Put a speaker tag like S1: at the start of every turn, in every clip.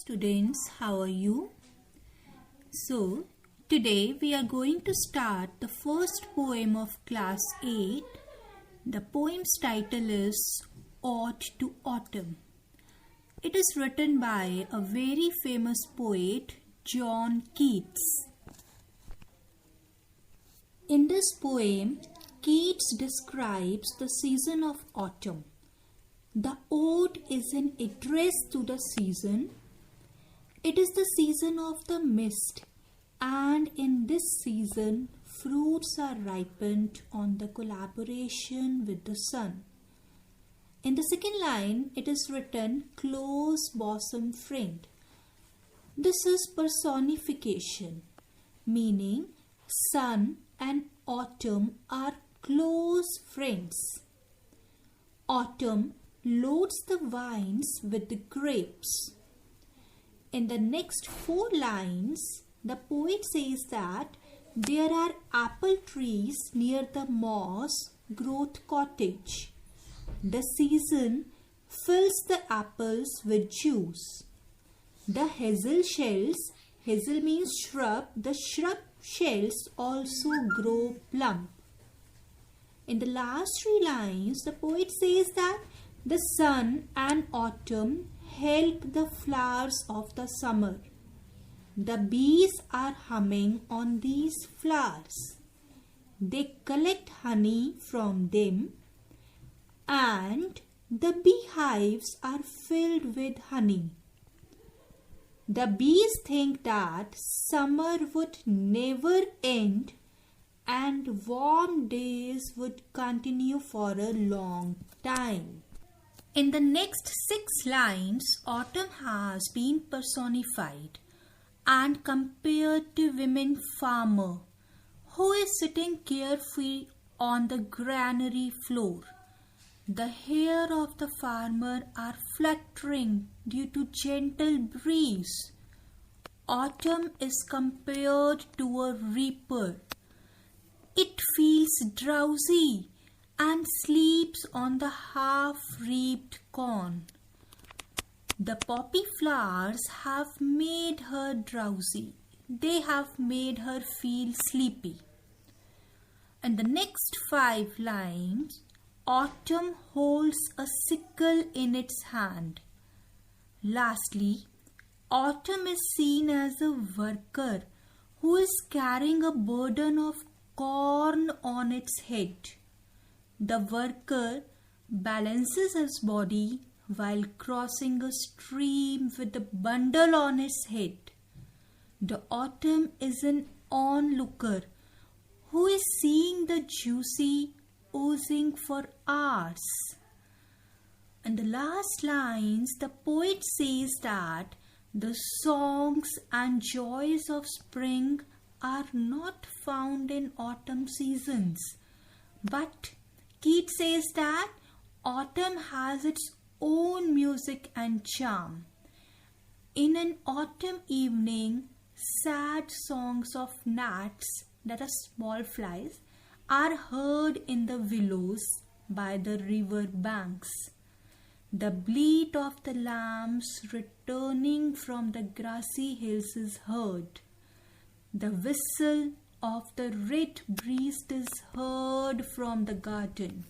S1: Students, how are you? So, today we are going to start the first poem of class 8. The poem's title is Ode to Autumn. It is written by a very famous poet, John Keats. In this poem, Keats describes the season of autumn. The ode is an address to the season. It is the season of the mist, and in this season, fruits are ripened on the collaboration with the sun. In the second line, it is written, close bosom friend. This is personification, meaning sun and autumn are close friends. Autumn loads the vines with the grapes. In the next 4 lines, the poet says that there are apple trees near the moss growth cottage. The season fills the apples with juice. The hazel shells, hazel means shrub, the shrub shells also grow plump. In the last 3 lines, the poet says that the sun and autumn help the flowers of the summer. The bees are humming on these flowers. They collect honey from them, and the beehives are filled with honey. The bees think that summer would never end and warm days would continue for a long time. In the next 6 lines, autumn has been personified and compared to women farmer who is sitting carefree on the granary floor. The hair of the farmer are fluttering due to gentle breeze. Autumn is compared to a reaper. It feels drowsy and sleeps on the half-reaped corn. The poppy flowers have made her drowsy. They have made her feel sleepy. In the next 5 lines, autumn holds a sickle in its hand. Lastly, autumn is seen as a worker who is carrying a burden of corn on its head. The worker balances his body while crossing a stream with a bundle on his head. The autumn is an onlooker who is seeing the juicy oozing for hours. In the last lines, the poet says that the songs and joys of spring are not found in autumn seasons, but Keats says that autumn has its own music and charm. In an autumn evening, sad songs of gnats, that are small flies, are heard in the willows by the river banks. The bleat of the lambs returning from the grassy hills is heard. The whistle of the red breast is heard from the garden.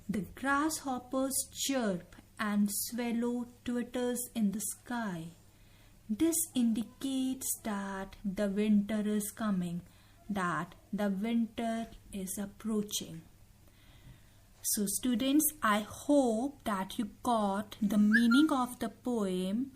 S1: The grasshoppers chirp and swallow twitters in the sky. This indicates that the winter is coming, that the winter is approaching. So students, I hope that you got the meaning of the poem